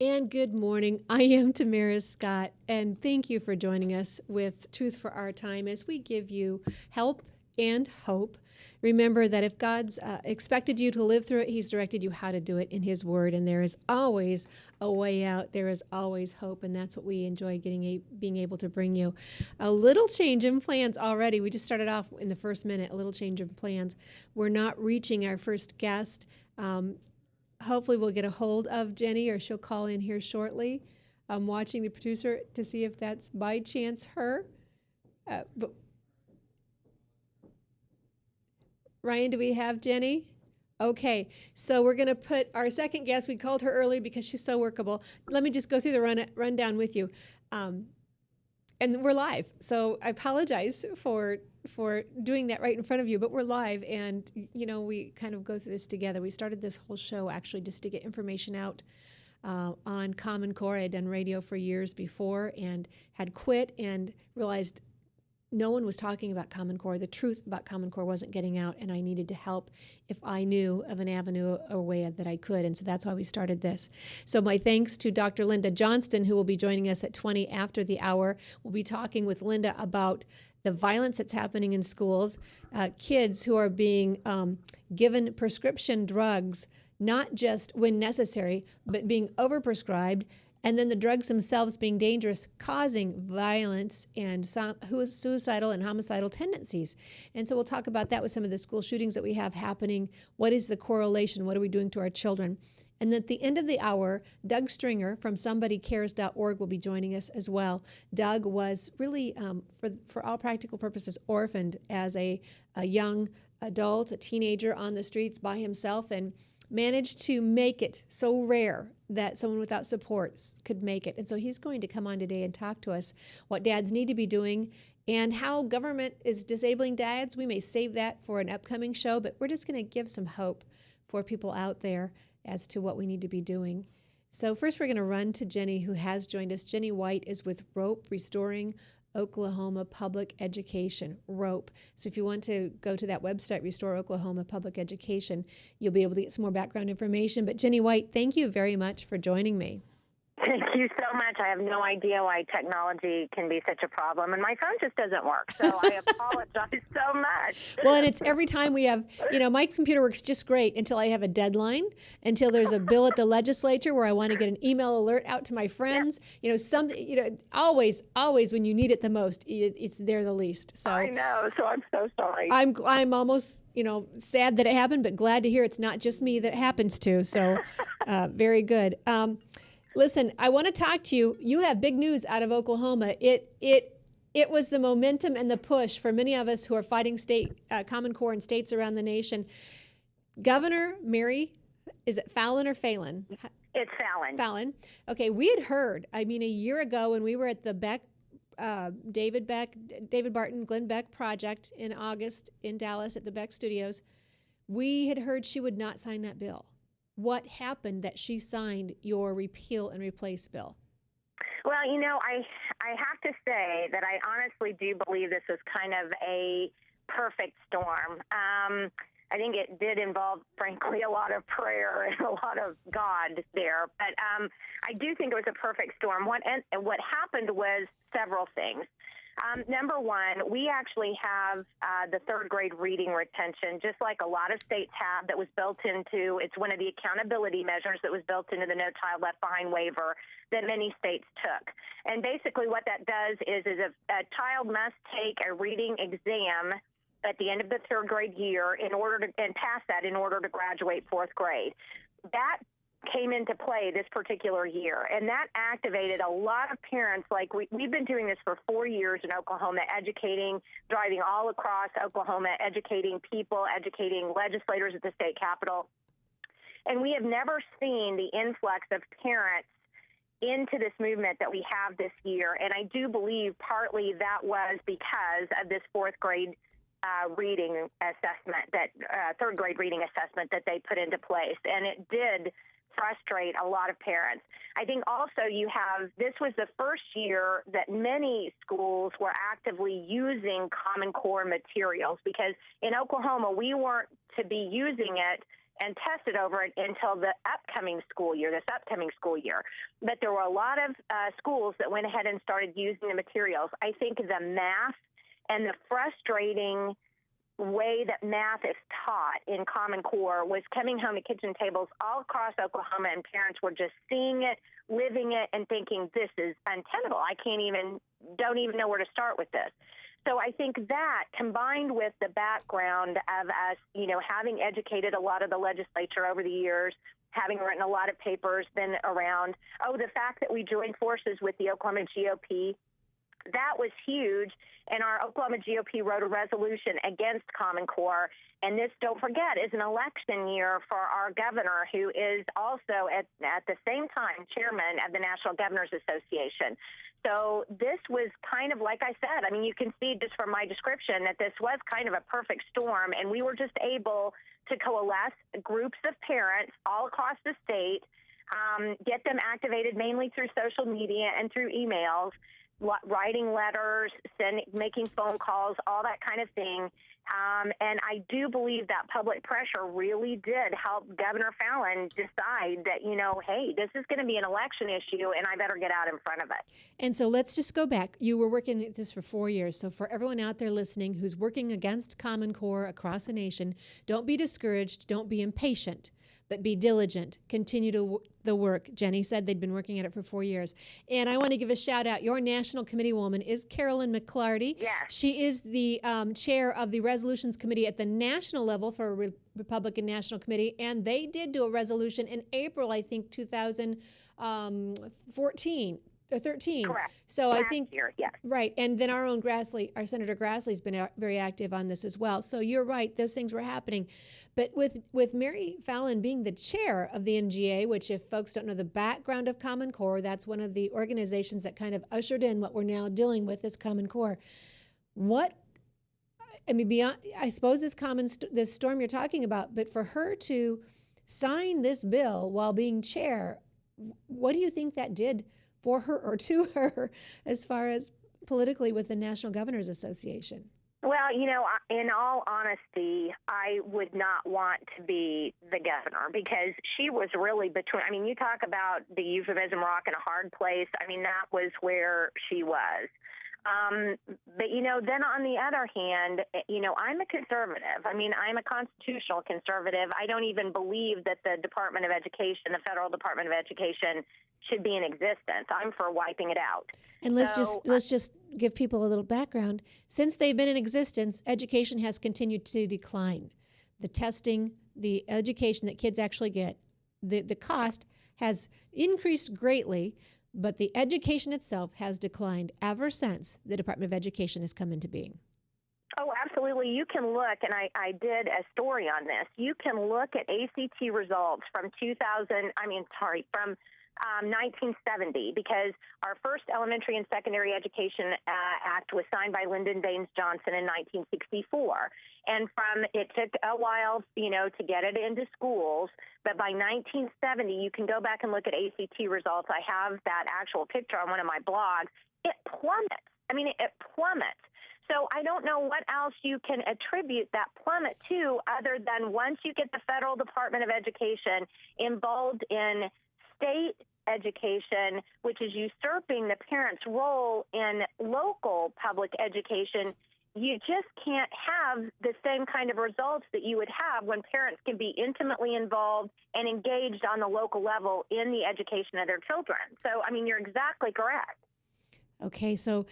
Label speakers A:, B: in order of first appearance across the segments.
A: And good morning. I am Tamara Scott, and thank you for joining us with Truth for Our Time as we give you help and hope. Remember that if God's expected you to live through it, He's directed you how to do it in His Word, and there is always a way out. There is always hope, and that's what we enjoy being able to bring you. A little change in plans already. We just started off in the first minute, a little change in plans. We're not reaching our first guest. Hopefully we'll get a hold of Jenni, or she'll call in here shortly. I'm watching the producer to see if that's by chance her. But Ryan, do we have Jenni? Okay, so we're going to put our second guest. We called her early because she's so workable. Let me just go through the rundown with you. And we're live, so I apologize for doing that right in front of you, but we're live, and we kind of go through this together. We started this whole show actually just to get information out on Common Core. I had done radio for years before and had quit and realized no one was talking about Common Core. The truth about Common Core wasn't getting out, and I needed to help if I knew of an avenue or way that I could. And so that's why we started this. So my thanks to Dr. Linda Johnston, who will be joining us at 20 after the hour. We'll be talking with Linda about the violence that's happening in schools, kids who are being given prescription drugs, not just when necessary, but being overprescribed, and then the drugs themselves being dangerous, causing violence and suicidal and homicidal tendencies. And so we'll talk about that with some of the school shootings that we have happening. What is the correlation? What are we doing to our children? And at the end of the hour, Doug Stringer from somebodycares.org will be joining us as well. Doug was really, for all practical purposes, orphaned as a young adult, a teenager on the streets by himself, and managed to make it. So rare that someone without support could make it. And so he's going to come on today and talk to us what dads need to be doing and how government is disabling dads. We may save that for an upcoming show, but we're just going to give some hope for people out there as to what we need to be doing. So first we're going to run to Jenni, who has joined us. Jenni White is with ROPE, Restoring Oklahoma Public Education, ROPE. So if you want to go to that website, Restore Oklahoma Public Education, you'll be able to get some more background information. But Jenni White, thank you very much for joining me.
B: Thank you so much. I have no idea why technology can be such a problem, and my phone just doesn't work, so I apologize so much.
A: Well, and it's every time we have, my computer works just great until I have a deadline, until there's a bill at the legislature where I want to get an email alert out to my friends.
B: Yeah.
A: Something, always when you need it the most, it's there the least. So
B: I know, so I'm so sorry.
A: I'm almost, sad that it happened, but glad to hear it's not just me that it happens to. So very good. Listen, I want to talk to you. You have big news out of Oklahoma. It was the momentum and the push for many of us who are fighting state Common Core in states around the nation. Governor Mary, is it Fallon or Phelan?
B: It's Fallon.
A: Fallon. Okay, we had heard, a year ago when we were at the David Barton, Glenn Beck project in August in Dallas at the Beck Studios, we had heard she would not sign that bill. What happened that she signed your repeal and replace bill?
B: Well, I have to say that I honestly do believe this was kind of a perfect storm. I think it did involve, frankly, a lot of prayer and a lot of God there. But I do think it was a perfect storm. What happened was several things. Number one, we actually have the third grade reading retention, just like a lot of states have, that was built into, it's one of the accountability measures that was built into the No Child Left Behind waiver that many states took. And basically what that does is a child must take a reading exam at the end of the third grade year and pass that in order to graduate fourth grade. That came into play this particular year, and that activated a lot of parents. Like we've been doing this for 4 years in Oklahoma, driving all across Oklahoma, educating people, educating legislators at the state capitol, and we have never seen the influx of parents into this movement that we have this year. And I do believe partly that was because of this fourth grade reading assessment, that third grade reading assessment that they put into place, and it did frustrate a lot of parents. I think also this was the first year that many schools were actively using Common Core materials, because in Oklahoma we weren't to be using it and tested over it until this upcoming school year. But there were a lot of schools that went ahead and started using the materials. I think the math and the frustrating way that math is taught in Common Core was coming home to kitchen tables all across Oklahoma, and parents were just seeing it, living it, and thinking, this is untenable. I don't even know where to start with this. So I think that, combined with the background of us, having educated a lot of the legislature over the years, having written a lot of papers, been around, the fact that we joined forces with the Oklahoma GOP, that was huge. And our Oklahoma GOP wrote a resolution against Common Core. And this, don't forget, is an election year for our governor, who is also at the same time chairman of the National Governors Association. So this was kind of, like I said, you can see just from my description that this was kind of a perfect storm. And we were just able to coalesce groups of parents all across the state, get them activated mainly through social media and through emails, writing letters, making phone calls, all that kind of thing. And I do believe that public pressure really did help Governor Fallin decide that, hey, this is going to be an election issue and I better get out in front of it.
A: And so let's just go back. You were working at this for 4 years. So for everyone out there listening who's working against Common Core across the nation, don't be discouraged. Don't be impatient, but be diligent. Continue the work. Jenni said they'd been working at it for 4 years. And I want to give a shout out. Your national committee woman is Carolyn McClarty.
B: Yes.
A: She is the chair of the resolutions committee at the national level for Republican National Committee. And they did do a resolution in April, I think, 2014. Or 13.
B: Correct.
A: So
B: last
A: I think,
B: year, yes.
A: Right. And then our Senator Grassley's been very active on this as well. So you're right, those things were happening. But with Mary Fallin being the chair of the NGA, which, if folks don't know the background of Common Core, that's one of the organizations that kind of ushered in what we're now dealing with, this Common Core. Beyond, I suppose, this storm you're talking about, but for her to sign this bill while being chair, what do you think that did for her or to her as far as politically with the National Governors Association?
B: Well, in all honesty, I would not want to be the governor, because she was really between, you talk about the euphemism rock in a hard place. That was where she was. But, then on the other hand, I'm a conservative. I'm a constitutional conservative. I don't even believe that the Department of Education, the Federal Department of Education, should be in existence. I'm for wiping it out.
A: And let's just give people a little background. Since they've been in existence, education has continued to decline. The testing, the education that kids actually get, the cost has increased greatly, but the education itself has declined ever since the Department of Education has come into being.
B: Oh, absolutely. You can look, and I did a story on this. You can look at ACT results from 1970, because our first Elementary and Secondary Education Act was signed by Lyndon Baines Johnston in 1964. And it took a while, to get it into schools. But by 1970, you can go back and look at ACT results. I have that actual picture on one of my blogs. It plummets. It plummets. So I don't know what else you can attribute that plummet to, other than once you get the Federal Department of Education involved in state education, which is usurping the parents' role in local public education, you just can't have the same kind of results that you would have when parents can be intimately involved and engaged on the local level in the education of their children. So, you're exactly correct.
A: Okay, so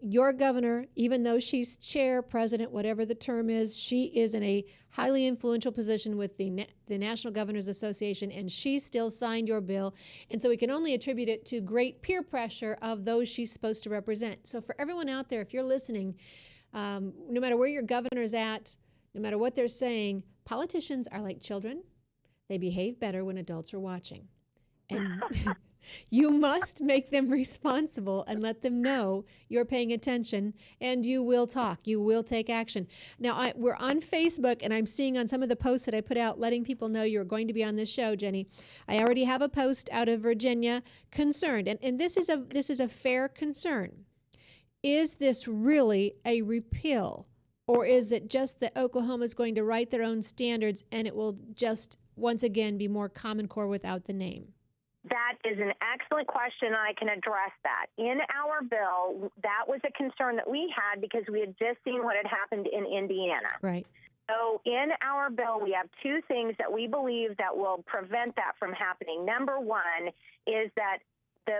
A: your governor, even though she's chair, president, whatever the term is, she is in a highly influential position with the National Governors Association, and she still signed your bill. And so we can only attribute it to great peer pressure of those she's supposed to represent. So for everyone out there, if you're listening, no matter where your governor's at, no matter what they're saying, politicians are like children. They behave better when adults are watching. And you must make them responsible and let them know you're paying attention, and you will talk. You will take action. Now, we're on Facebook, and I'm seeing on some of the posts that I put out letting people know you're going to be on this show, Jenni. I already have a post out of Virginia concerned, and this is a fair concern. Is this really a repeal Or is it just that Oklahoma is going to write their own standards and it will just once again be more Common Core without the name?
B: That is an excellent question, and I can address that. In our bill, that was a concern that we had because we had just seen what had happened in Indiana.
A: Right.
B: So in our bill, we have two things that we believe that will prevent that from happening. Number one is that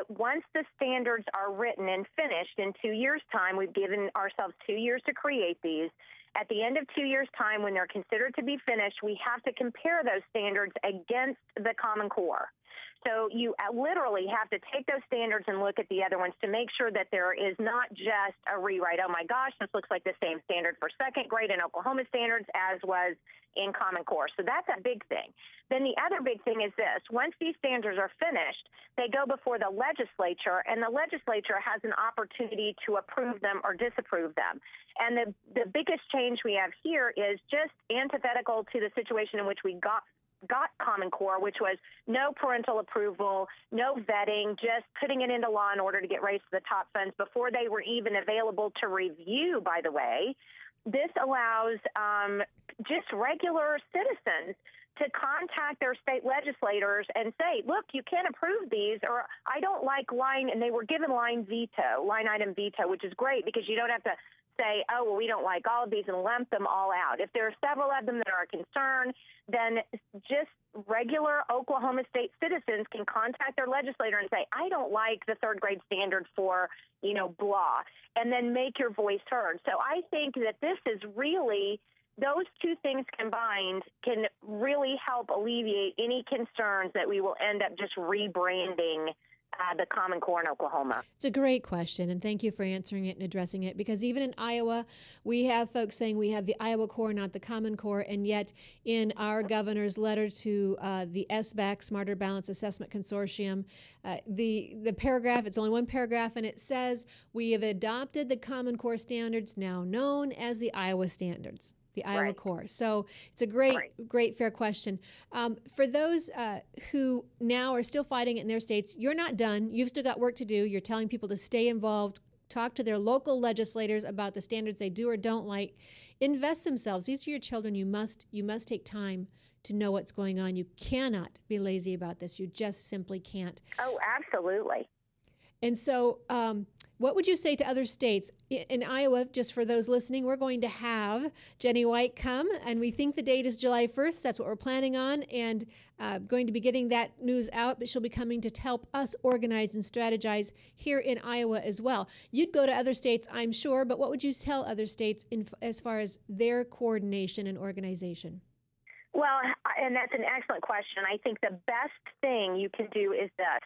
B: once the standards are written and finished in 2 years' time, we've given ourselves 2 years to create these. At the end of 2 years' time, when they're considered to be finished, we have to compare those standards against the Common Core. So you literally have to take those standards and look at the other ones to make sure that there is not just a rewrite. Oh, my gosh, this looks like the same standard for second grade in Oklahoma standards as was in Common Core. So that's a big thing. Then the other big thing is this. Once these standards are finished, they go before the legislature, and the legislature has an opportunity to approve them or disapprove them. And the biggest change we have here is just antithetical to the situation in which we got Common Core, which was no parental approval, no vetting, just putting it into law and order to get raised to the top funds before they were even available to review, by the way. This allows just regular citizens to contact their state legislators and say, look, you can't approve these, or I don't like line, and they were given line item veto, which is great because you don't have to say, oh, well, we don't like all of these and lump them all out. If there are several of them that are a concern, then just regular Oklahoma State citizens can contact their legislator and say, I don't like the third grade standard for, blah, and then make your voice heard. So I think that this is really, those two things combined can really help alleviate any concerns that we will end up just rebranding the Common Core in Oklahoma.
A: It's a great question, and thank you for answering it and addressing it, because even in Iowa, we have folks saying we have the Iowa Core, not the Common Core, and yet in our governor's letter to the SBAC, Smarter Balance Assessment Consortium, the paragraph, it's only one paragraph, and it says, we have adopted the Common Core standards, now known as the Iowa standards. The Iowa
B: Right.
A: Core. So it's a great, fair question. For those who now are still fighting it in their states, you're not done. You've still got work to do. You're telling people to stay involved, talk to their local legislators about the standards they do or don't like. Invest themselves. These are your children. You must take time to know what's going on. You cannot be lazy about this. You just simply can't.
B: Oh, absolutely.
A: And so what would you say to other states? In Iowa, just for those listening, we're going to have Jenni White come, and we think the date is July 1st. That's what we're planning on, and going to be getting that news out, but she'll be coming to help us organize and strategize here in Iowa as well. You'd go to other states, I'm sure, but what would you tell other states as far as their coordination and organization?
B: Well, and that's an excellent question. I think the best thing you can do is this.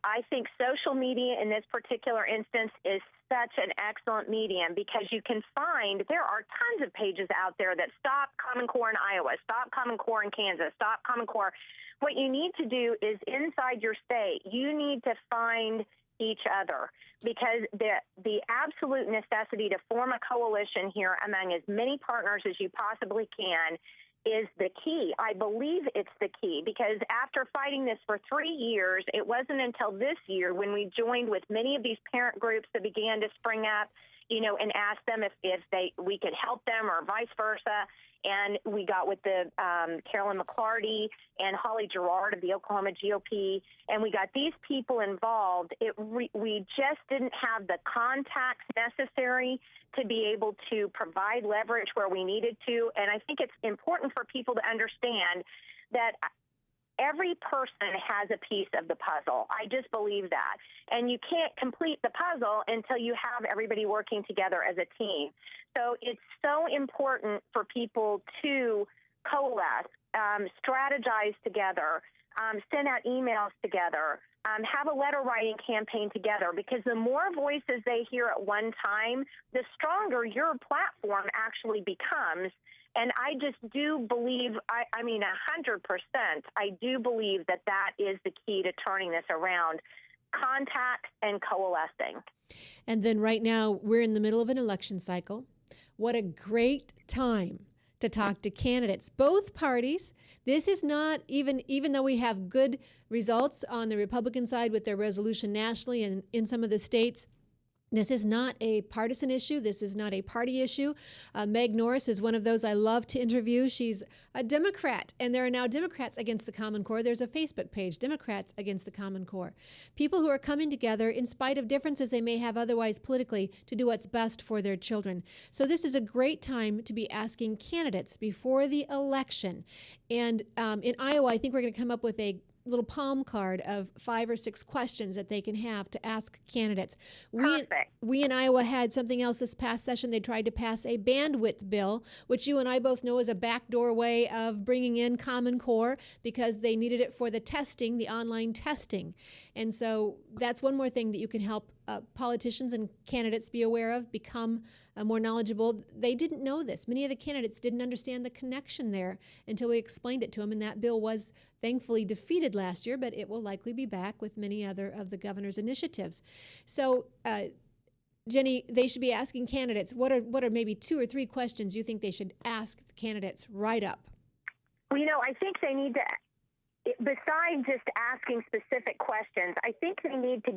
B: I think social media in this particular instance is such an excellent medium because you can find there are tons of pages out there that stop Common Core in Iowa, stop Common Core in Kansas, stop Common Core. What you need to do is inside your state, you need to find each other because the absolute necessity to form a coalition here among as many partners as you possibly can is the key. I believe it's the key because after fighting this for 3 years, it wasn't until this year when we joined with many of these parent groups that began to spring up, and asked them if we could help them or vice versa. And we got with the Carolyn McClarty and Holly Gerard of the Oklahoma GOP, and we got these people involved. We just didn't have the contacts necessary to be able to provide leverage where we needed to. And I think it's important for people to understand that every person has a piece of the puzzle. I just believe that. And you can't complete the puzzle until you have everybody working together as a team. So it's so important for people to coalesce, strategize together, send out emails together, have a letter writing campaign together, because the more voices they hear at one time, the stronger your platform actually becomes. And I just do believe, 100%, I do believe that is the key to turning this around, contacts and coalescing.
A: And then right now, we're in the middle of an election cycle. What a great time to talk to candidates, both parties. This is not, even though we have good results on the Republican side with their resolution nationally and in some of the states, This is not a partisan issue. This is not a party issue. Meg Norris is one of those I love to interview. She's a Democrat, and there are now Democrats against the Common Core. There's a Facebook page, Democrats Against the Common Core. People who are coming together in spite of differences they may have otherwise politically to do what's best for their children. So this is a great time to be asking candidates before the election. And in Iowa, I think we're going to come up with a little palm card of 5 or 6 questions that they can have to ask candidates. We in Iowa had something else this past session. They tried to pass a bandwidth bill, which you and I both know is a backdoor way of bringing in Common Core because they needed it for the testing, the online testing. And so that's one more thing that you can help politicians and candidates be aware of, become more knowledgeable. They didn't know this. Many of the candidates didn't understand the connection there until we explained it to them, and that bill was thankfully defeated last year, but it will likely be back with many other of the governor's initiatives. So, Jenni, they should be asking candidates, what are maybe 2 or 3 questions you think they should ask the candidates right up?
B: Well, I think they need to, besides just asking specific questions, I think they need to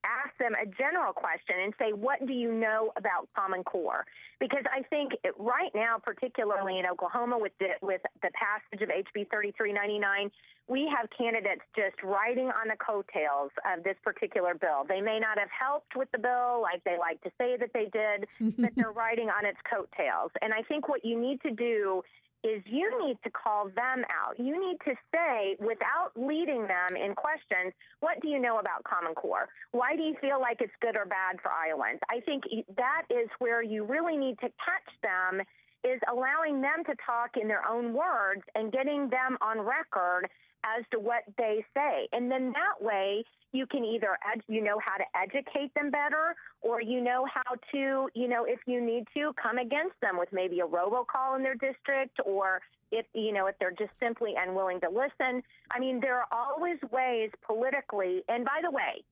B: ask them a general question and say, what do you know about Common Core? Because I think right now, particularly in Oklahoma with the passage of HB 3399, we have candidates just riding on the coattails of this particular bill. They may not have helped with the bill like they like to say that they did, but they're riding on its coattails. And I think what you need to do is you need to call them out. You need to say, without leading them in questions, what do you know about Common Core? Why do you feel like it's good or bad for Iowans? I think that is where you really need to catch them, is allowing them to talk in their own words and getting them on record as to what they say. And then that way you can either, how to educate them better, or how to, if you need to, come against them with maybe a robocall in their district, or if they're just simply unwilling to listen. I mean, there are always ways politically. And by the way,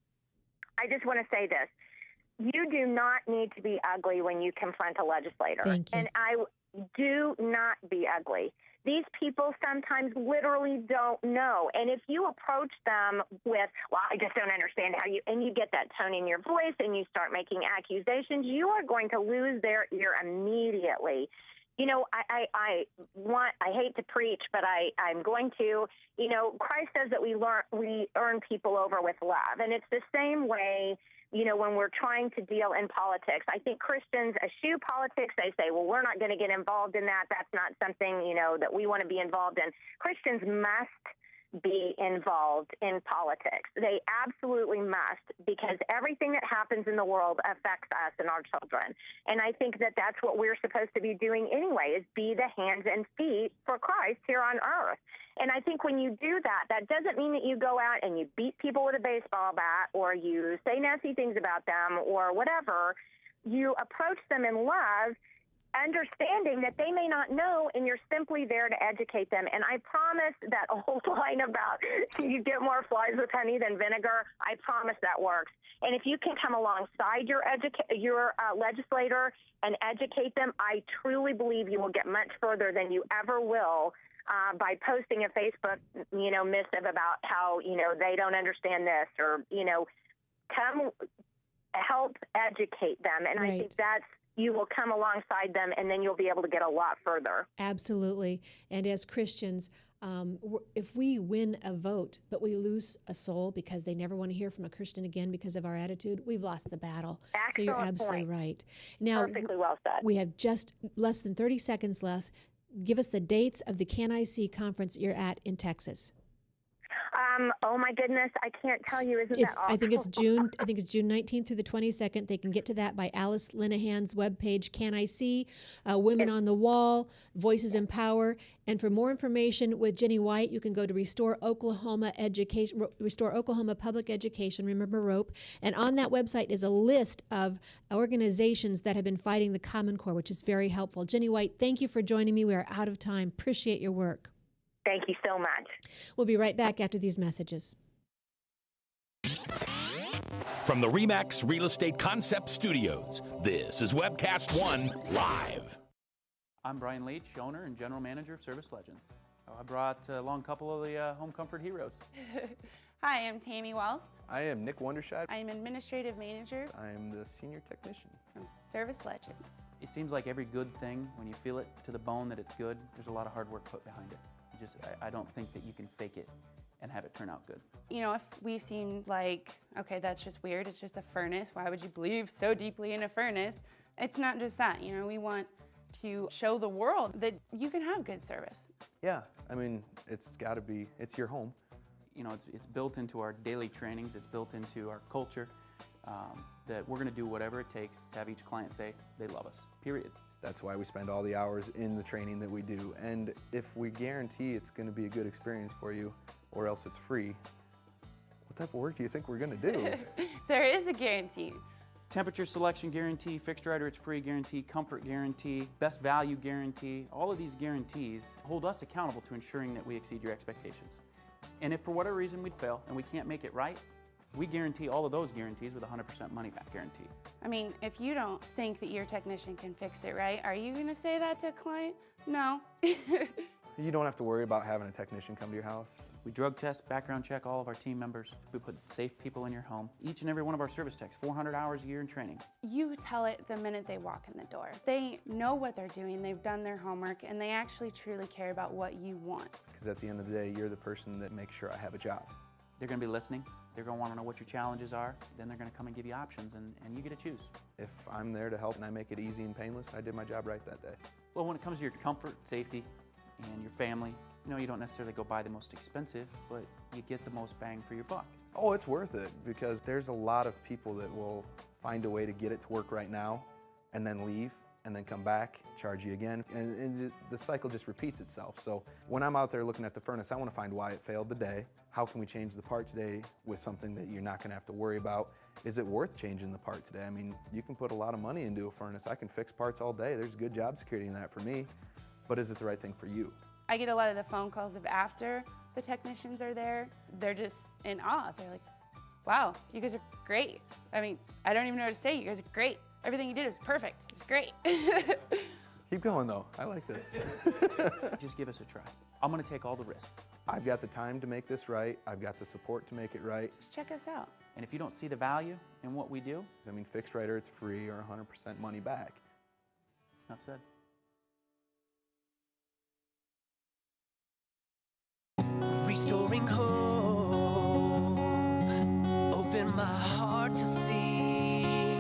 B: I just want to say this. You do not need to be ugly when you confront a legislator.
A: Thank you.
B: And I do not be ugly. These people sometimes literally don't know. And if you approach them with, well, I just don't understand how and you get that tone in your voice and you start making accusations, you are going to lose their ear immediately. I hate to preach, but I'm going to, Christ says that we earn people over with love. And it's the same way, when we're trying to deal in politics. I think Christians eschew politics. They say, well, we're not going to get involved in that. That's not something, that we want to be involved in. Christians must be involved in politics. They absolutely must, because everything that happens in the world affects us and our children. And I think that that's what we're supposed to be doing anyway, is be the hands and feet for Christ here on earth. And I think when you do that, that doesn't mean that you go out and you beat people with a baseball bat, or you say nasty things about them, or whatever. You approach them in love, understanding that they may not know, and you're simply there to educate them. And I promise that old line about you get more flies with honey than vinegar, I promise that works. And if you can come alongside your legislator and educate them, I truly believe you will get much further than you ever will by posting a Facebook, missive about how, they don't understand this, or, come help educate them. And
A: Right.
B: I think you will come alongside them, and then you'll be able to get a lot further.
A: Absolutely. And as Christians, if we win a vote, but we lose a soul because they never want to hear from a Christian again because of our attitude, we've lost the battle.
B: Excellent
A: so you're absolutely
B: point.
A: right. Now,
B: Perfectly well said.
A: we have just less than 30 seconds left. Give us the dates of the Can I See conference you're at in Texas.
B: Oh my goodness, I can't tell you. Isn't that awful?
A: I think it's June 19th through the 22nd. They can get to that by Alice Linehan's webpage, Can I See, Women on the Wall, Voices in Power. And for more information with Jenni White, you can go to Restore Oklahoma Public Education, remember ROPE. And on that website is a list of organizations that have been fighting the Common Core, which is very helpful. Jenni White, thank you for joining me. We are out of time. Appreciate your work.
B: Thank you so much.
A: We'll be right back after these messages.
C: From the RE/MAX Real Estate Concept Studios, this is Webcast One Live.
D: I'm Brian Leach, owner and general manager of Service Legends. I brought along a couple of the home comfort heroes.
E: Hi, I'm Tammy Wells.
F: I am Nick Wondershide.
E: I am Administrative Manager
F: I am the Senior Technician.
E: from Service Legends.
D: It seems like every good thing, when you feel it to the bone that it's good, there's a lot of hard work put behind it. I don't think that you can fake it and have it turn out good.
E: You know, if we seem like, okay, that's just weird, it's just a furnace, why would you believe so deeply in a furnace? It's not just that, you know, we want to show the world that you can have good service.
F: Yeah, I mean, it's got to be, it's your home.
D: You know, it's built into our daily trainings, it's built into our culture, that we're going to do whatever it takes to have each client say they love us, period.
F: That's why we spend all the hours in the training that we do. And if we guarantee it's going to be a good experience for you, or else it's free, what type of work do you think we're going to do?
E: There is a guarantee.
D: Temperature selection guarantee, fixed rider it's free guarantee, comfort guarantee, best value guarantee. All of these guarantees hold us accountable to ensuring that we exceed your expectations. And if for whatever reason we'd fail and we can't make it right, we guarantee all of those guarantees with a 100% money back guarantee.
E: I mean, if you don't think that your technician can fix it right, are you going to say that to a client? No.
F: You don't have to worry about having a technician come to your house.
D: We drug test, background check all of our team members. We put safe people in your home. Each and every one of our service techs, 400 hours a year in training.
E: You tell it the minute they walk in the door. They know what they're doing, they've done their homework, and they actually truly care about what you want.
F: Because at the end of the day, you're the person that makes sure I have a job.
D: They're going to be listening. They're going to want to know what your challenges are. Then they're going to come and give you options, and you get to choose.
F: If I'm there to help and I make it easy and painless, I did my job right that day.
D: Well, when it comes to your comfort, safety, and your family, you know, you don't necessarily go buy the most expensive, but you get the most bang for your buck.
F: Oh, it's worth it, because there's a lot of people that will find a way to get it to work right now and then leave and then come back, charge you again, and the cycle just repeats itself. So when I'm out there looking at the furnace, I want to find why it failed today. How can we change the part today with something that you're not going to have to worry about? Is it worth changing the part today? I mean, you can put a lot of money into a furnace. I can fix parts all day. There's good job security in that for me, but is it the right thing for you?
E: I get a lot of the phone calls of after the technicians are there. They're just in awe. They're like, wow, you guys are great. I mean, I don't even know what to say. You guys are great. Everything you did was perfect. It was great.
F: Keep going though, I like this.
D: Just give us a try. I'm going to take all the risk.
F: I've got the time to make this right. I've got the support to make it right.
E: Just check us out.
D: And if you don't see the value in what we do,
F: I mean, fixed rider, it's free or 100% money back.
D: enough said.
G: Restoring hope, open my heart to sing,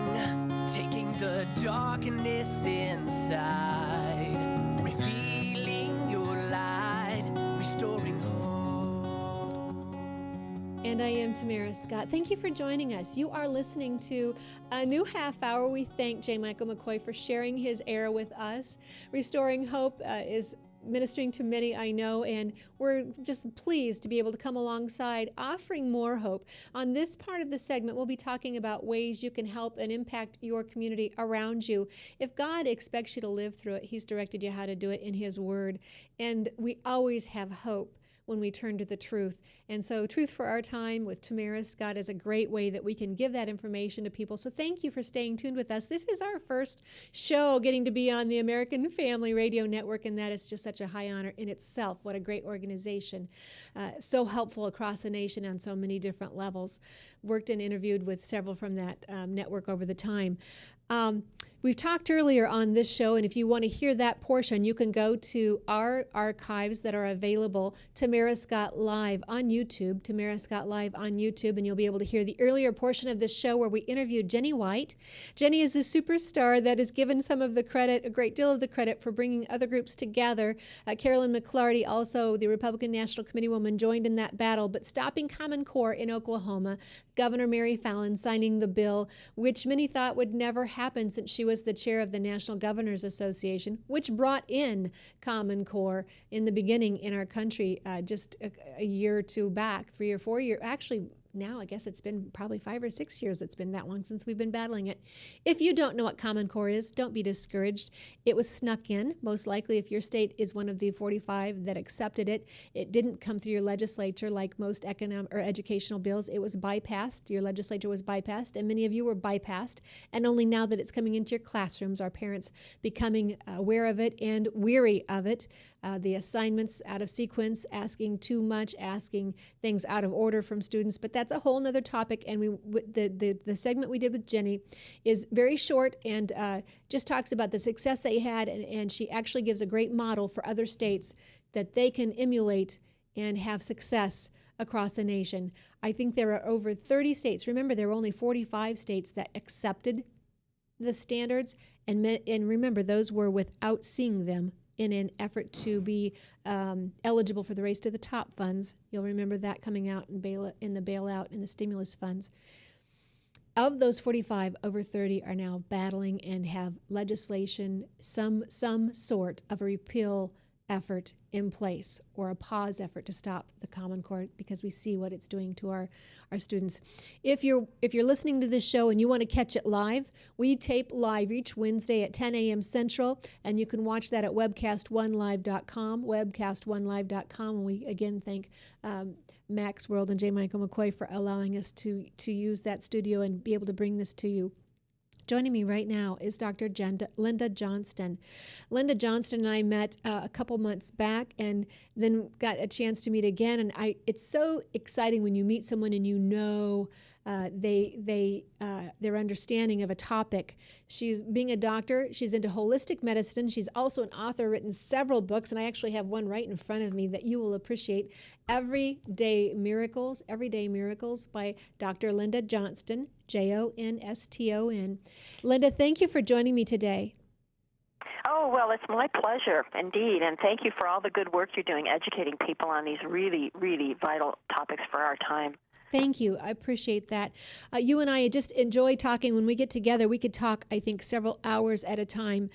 G: taking the darkness inside, revealing your light, restoring hope.
A: And I am Tamara Scott. Thank you for joining us. You are listening to a new half hour. We thank J. Michael McCoy for sharing his era with us. Restoring Hope is ministering to many, I know, and we're just pleased to be able to come alongside offering more hope. On this part of the segment, we'll be talking about ways you can help and impact your community around you. If God expects you to live through it, He's directed you how to do it in His Word. And we always have hope when we turn to the truth. And so Truth for Our Time with Tamara Scott is a great way that we can give that information to people. So thank you for staying tuned with us. This is our first show getting to be on the American Family Radio Network, and that is just such a high honor in itself. What a great organization. So helpful across the nation on so many different levels. Worked and interviewed with several from that network over the time. We've talked earlier on this show, and if you want to hear that portion, you can go to our archives that are available, Tamara Scott Live on YouTube, Tamara Scott Live on YouTube, and you'll be able to hear the earlier portion of this show where we interviewed Jenni White. Jenni is a superstar that is given some of the credit, a great deal of the credit, for bringing other groups together. Carolyn McClarty, also the Republican National Committee woman, joined in that battle, but stopping Common Core in Oklahoma, Governor Mary Fallin signing the bill, which many thought would never happen since she was the chair of the National Governors Association, which brought in Common Core in the beginning in our country just a year or two back, 3 or 4 years, actually now, I guess it's been probably 5 or 6 years. It's been that long since we've been battling it. If you don't know what Common Core is, don't be discouraged. It was snuck in. Most likely, if your state is one of the 45 that accepted it, it didn't come through your legislature like most economic or educational bills. It was bypassed. Your legislature was bypassed, and many of you were bypassed. And only now that it's coming into your classrooms are parents becoming aware of it and weary of it. The assignments out of sequence, asking too much, asking things out of order from students, but that's a whole nother topic. And the segment we did with Jenni is very short and just talks about the success they had, and she actually gives a great model for other states that they can emulate and have success across the nation. I think there are over 30 states. Remember, there were only 45 states that accepted the standards, and remember, those were without seeing them in an effort to be eligible for the Race to the Top funds. You'll remember that coming out in the bailout and the stimulus funds. Of those 45, over 30 are now battling and have legislation, some sort of a repeal effort in place, or a pause effort to stop the Common Core, because we see what it's doing to our students. If you're listening to this show and you want to catch it live, we tape live each Wednesday at 10 a.m. Central, and you can watch that at webcast1live.com, webcast1live.com. And we again thank Max World and J. Michael McCoy for allowing us to use that studio and be able to bring this to you. Joining me right now is Dr. Linda Johnston. Linda Johnston and I met a couple months back, and then got a chance to meet again. And it's so exciting when you meet someone and you know their understanding of a topic. She's being a doctor. She's into holistic medicine. She's also an author, written several books, and I actually have one right in front of me that you will appreciate. Everyday Miracles by Dr. Linda Johnston, Johnston. Linda, thank you for joining me today.
B: Oh, well, it's my pleasure, indeed, and thank you for all the good work you're doing educating people on these really, really vital topics for our time.
A: Thank you. I appreciate that. You and I just enjoy talking. When we get together, we could talk, I think, several hours at a time,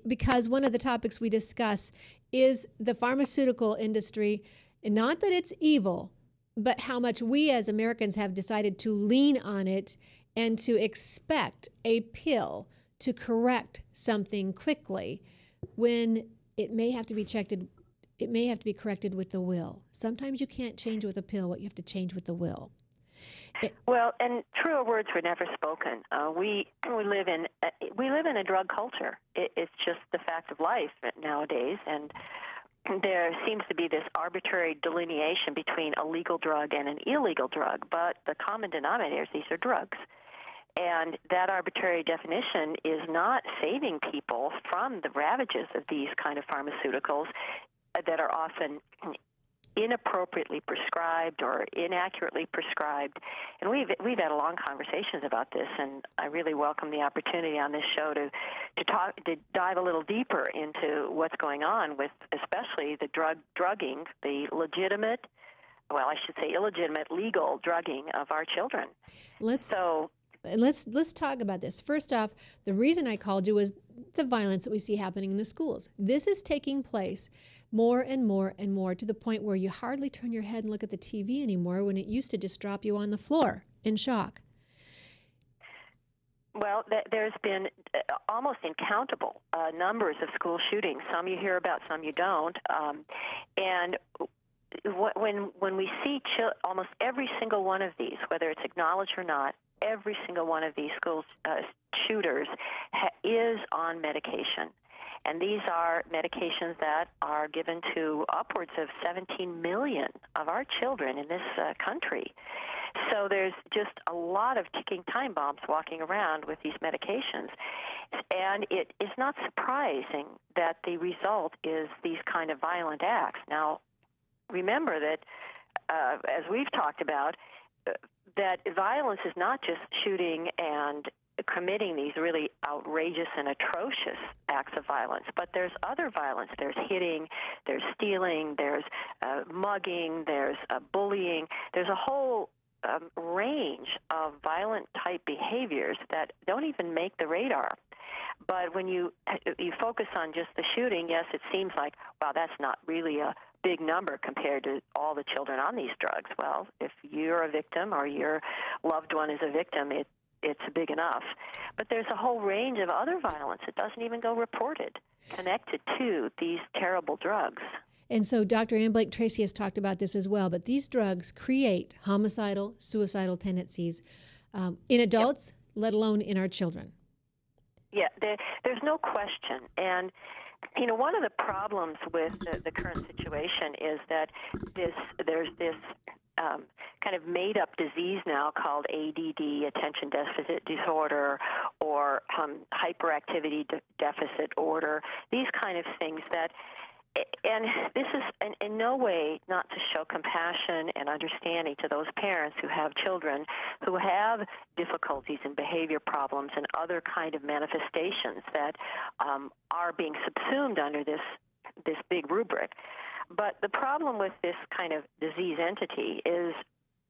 A: because one of the topics we discuss is the pharmaceutical industry. And not that it's evil, but how much we as Americans have decided to lean on it and to expect a pill to correct something quickly when it may have to be corrected with the will. Sometimes you can't change with a pill what you have to change with the will.
B: Well, and truer words were never spoken. We live in a drug culture. It's just the fact of life nowadays, and there seems to be this arbitrary delineation between a legal drug and an illegal drug, but the common denominator is these are drugs. And that arbitrary definition is not saving people from the ravages of these kind of pharmaceuticals that are often inappropriately prescribed or inaccurately prescribed. And we've had long conversations about this, and I really welcome the opportunity on this show to dive a little deeper into what's going on with especially the drugging, the illegitimate legal drugging of our children.
A: Let's talk about this. First off, the reason I called you was the violence that we see happening in the schools. This is taking place more and more and more, to the point where you hardly turn your head and look at the TV anymore, when it used to just drop you on the floor in shock.
B: Well, there's been almost incountable numbers of school shootings. Some you hear about, some you don't. And when we see almost every single one of these, whether it's acknowledged or not, every single one of these school shooters is on medication. And these are medications that are given to upwards of 17 million of our children in this country. So there's just a lot of ticking time bombs walking around with these medications. And it is not surprising that the result is these kind of violent acts. Now, remember that, as we've talked about, that violence is not just shooting and committing these really outrageous and atrocious acts of violence, but there's other violence. There's hitting, there's stealing, there's mugging, there's bullying. There's a whole range of violent type behaviors that don't even make the radar. But when you focus on just the shooting, yes, it seems like, wow, that's not really a
H: big number compared to all the children on these drugs. Well, if you're a victim or your loved one is a victim, it's big enough. But there's a whole range of other violence that doesn't even go reported connected to these terrible drugs.
A: And so Dr. Ann Blake Tracy has talked about this as well, but these drugs create homicidal, suicidal tendencies in adults, let alone in our children.
H: Yeah, there's no question. And, one of the problems with the current situation is that there's this kind of made-up disease now called ADD, attention deficit disorder, or hyperactivity deficit order, these kind of things that, and this is in no way not to show compassion and understanding to those parents who have children who have difficulties and behavior problems and other kind of manifestations that are being subsumed under this big rubric. But the problem with this kind of disease entity is,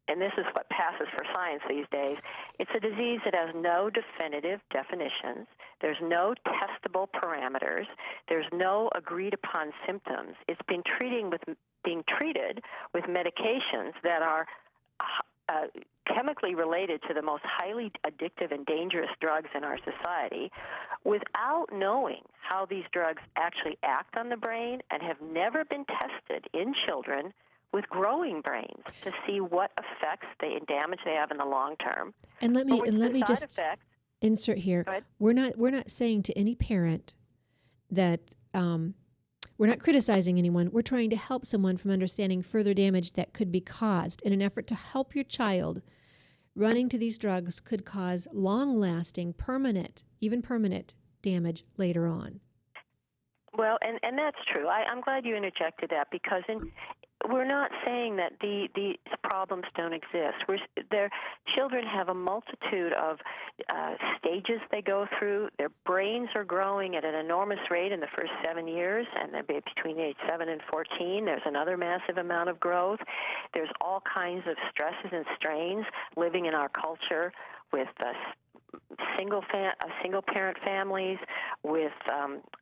H: and this is what passes for science these days, it's a disease that has no definitive definitions. There's no testable parameters. There's no agreed-upon symptoms. It's being treated with medications that are chemically related to the most highly addictive and dangerous drugs in our society without knowing how these drugs actually act on the brain and have never been tested in children with growing brains to see what effects and damage they have in the long term.
A: And let me just insert here. We're not saying to any parent that we're not criticizing anyone. We're trying to help someone from understanding further damage that could be caused. In an effort to help your child, running to these drugs could cause long-lasting, even permanent damage later on.
H: Well, and that's true. I'm glad you interjected that because we're not saying that these problems don't exist. Their children have a multitude of stages they go through. Their brains are growing at an enormous rate in the first 7 years, and then between age 7 and 14, there's another massive amount of growth. There's all kinds of stresses and strains living in our culture with single-parent families, with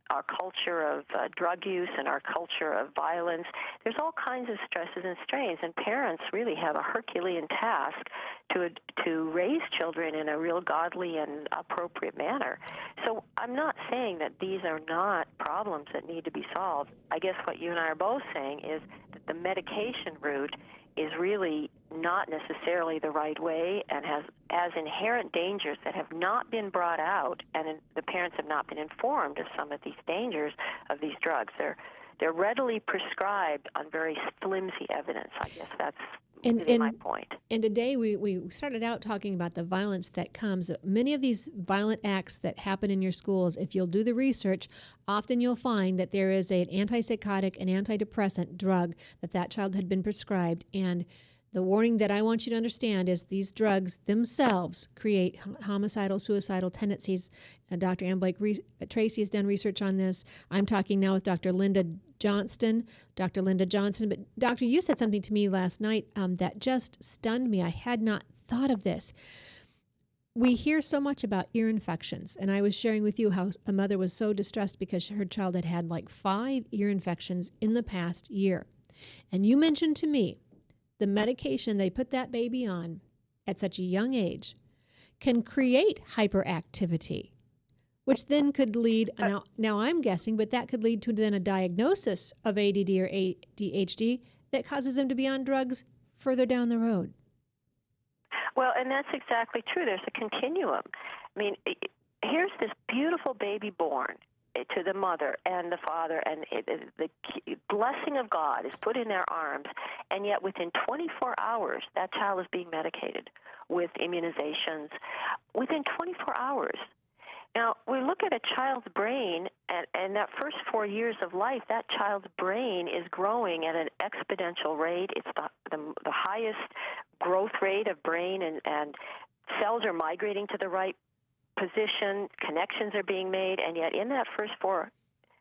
H: our culture of drug use and our culture of violence. There's all kinds of stresses and strains, and parents really have a Herculean task to raise children in a real godly and appropriate manner. So I'm not saying that these are not problems that need to be solved. I guess what you and I are both saying is that the medication route is really not necessarily the right way and has inherent dangers that have not been brought out, and the parents have not been informed of some of these dangers of these drugs. They're readily prescribed on very flimsy evidence. I guess that's really my point.
A: And today we started out talking about the violence that comes. Many of these violent acts that happen in your schools, if you'll do the research, often you'll find that there is an antipsychotic and antidepressant drug that child had been prescribed. And the warning that I want you to understand is these drugs themselves create homicidal, suicidal tendencies. Dr. Ann Blake Tracy has done research on this. I'm talking now with Dr. Johnston. But Doctor, you said something to me last night that just stunned me. I had not thought of this. We hear so much about ear infections, and I was sharing with you how a mother was so distressed because her child had like 5 ear infections in the past year. And you mentioned to me the medication they put that baby on at such a young age can create hyperactivity, which then could lead, now I'm guessing, but that could lead to then a diagnosis of ADD or ADHD that causes them to be on drugs further down the road.
H: Well, and that's exactly true. There's a continuum. I mean, here's this beautiful baby born to the mother and the father, and the blessing of God is put in their arms, and yet within 24 hours, that child is being medicated with immunizations within 24 hours. Now, we look at a child's brain, and that first 4 years of life, that child's brain is growing at an exponential rate. It's the highest growth rate of brain, and cells are migrating to the right position, connections are being made, and yet in that first 4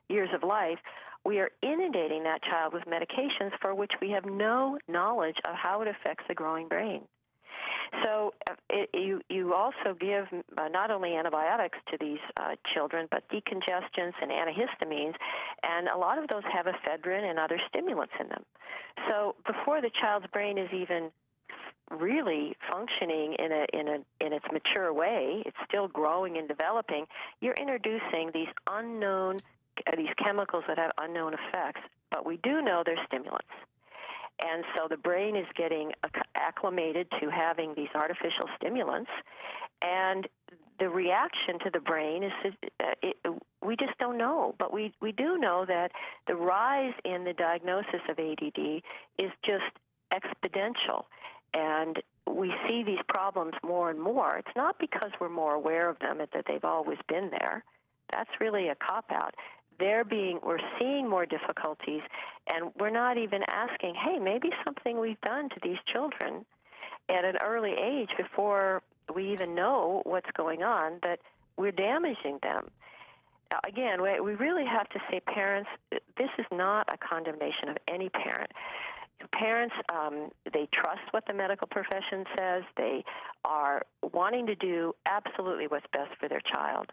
H: years of life, we are inundating that child with medications for which we have no knowledge of how it affects the growing brain. So you also give not only antibiotics to these children, but decongestants and antihistamines, and a lot of those have ephedrine and other stimulants in them. So before the child's brain is even really functioning in its mature way, it's still growing and developing, you're introducing these chemicals that have unknown effects, but we do know they're stimulants. And so the brain is getting acclimated to having these artificial stimulants, and the reaction to the brain is, we just don't know. But we do know that the rise in the diagnosis of ADD is just exponential, and we see these problems more and more. It's not because we're more aware of them, that they've always been there. That's really a cop-out. We're seeing more difficulties, and we're not even asking, hey, maybe something we've done to these children at an early age before we even know what's going on, that we're damaging them. Now, again, we really have to say, parents, this is not a condemnation of any parent. Parents, they trust what the medical profession says. They are wanting to do absolutely what's best for their child.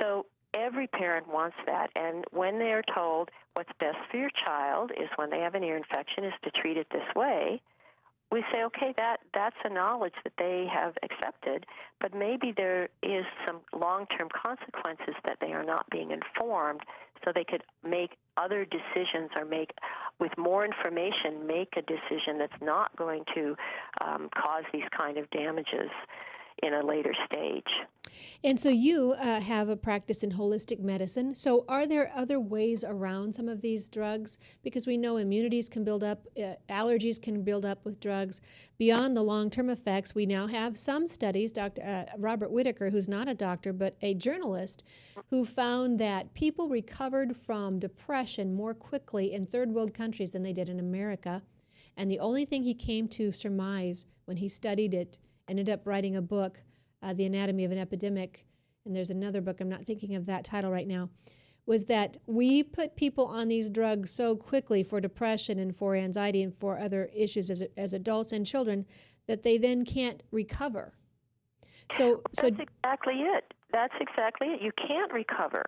H: So every parent wants that, and when they're told what's best for your child is when they have an ear infection is to treat it this way, we say, okay, that's a knowledge that they have accepted, but maybe there is some long-term consequences that they are not being informed, so they could make other decisions or with more information, make a decision that's not going to cause these kind of damages in a later stage.
A: And so you have a practice in holistic medicine. So are there other ways around some of these drugs? Because we know immunities can build up, allergies can build up with drugs. Beyond the long-term effects, we now have some studies, Dr. Robert Whitaker, who's not a doctor but a journalist, who found that people recovered from depression more quickly in third world countries than they did in America. And the only thing he came to surmise when he studied it, ended up writing a book, The Anatomy of an Epidemic, and there's another book, I'm not thinking of that title right now, was that we put people on these drugs so quickly for depression and for anxiety and for other issues as adults and children that they then can't recover. So
H: that's exactly it. That's exactly it. You can't recover.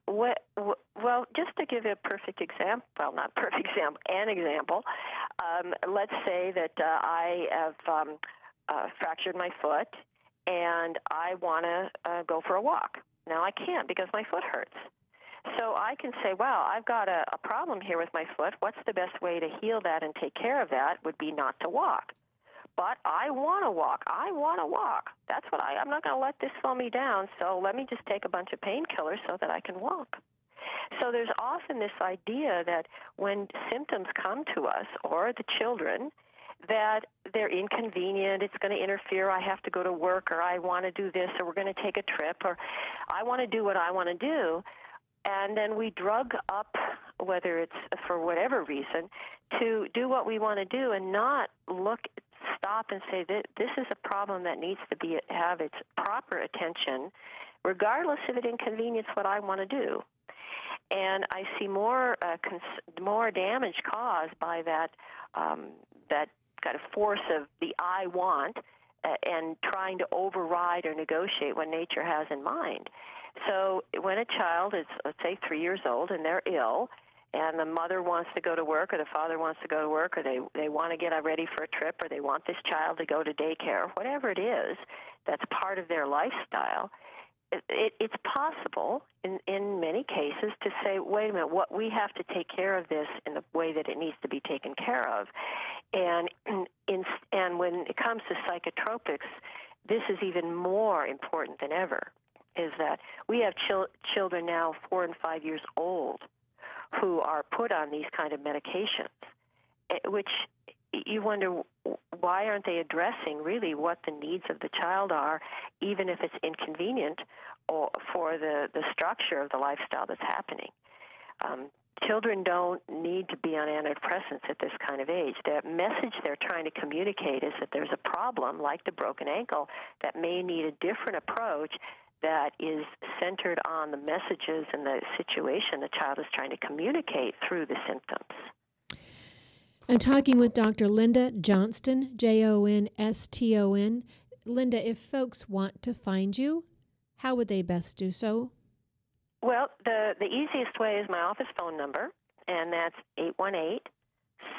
H: Well, just to give a perfect example, well, not perfect example, an example, let's say that I have fractured my foot, and I want to go for a walk. Now I can't because my foot hurts. So I can say, wow, I've got a problem here with my foot. What's the best way to heal that and take care of that would be not to walk. But I want to walk. I want to walk. That's what I'm not going to let this slow me down, so let me just take a bunch of painkillers so that I can walk. So there's often this idea that when symptoms come to us or the children, that they're inconvenient, it's going to interfere, I have to go to work, or I want to do this, or we're going to take a trip, or I want to do what I want to do. And then we drug up, whether it's for whatever reason, to do what we want to do and not stop and say that this is a problem that needs to have its proper attention, regardless if it inconveniences what I want to do. And I see more damage caused by that kind of force of the I want and trying to override or negotiate what nature has in mind. So when a child is, let's say, 3 years old and they're ill, and the mother wants to go to work or the father wants to go to work, or they want to get ready for a trip, or they want this child to go to daycare, whatever it is that's part of their lifestyle, it's possible in many cases to say, wait a minute, we have to take care of this in the way that it needs to be taken care of. And when it comes to psychotropics, this is even more important than ever, is that we have children now 4 and 5 years old who are put on these kind of medications, which you wonder, why aren't they addressing really what the needs of the child are, even if it's inconvenient or for the structure of the lifestyle that's happening. Children don't need to be on antidepressants at this kind of age. The message they're trying to communicate is that there's a problem, like the broken ankle, that may need a different approach that is centered on the messages and the situation the child is trying to communicate through the symptoms.
A: I'm talking with Dr. Linda Johnston, Johnston. Linda, if folks want to find you, how would they best do so?
H: Well, the easiest way is my office phone number, and that's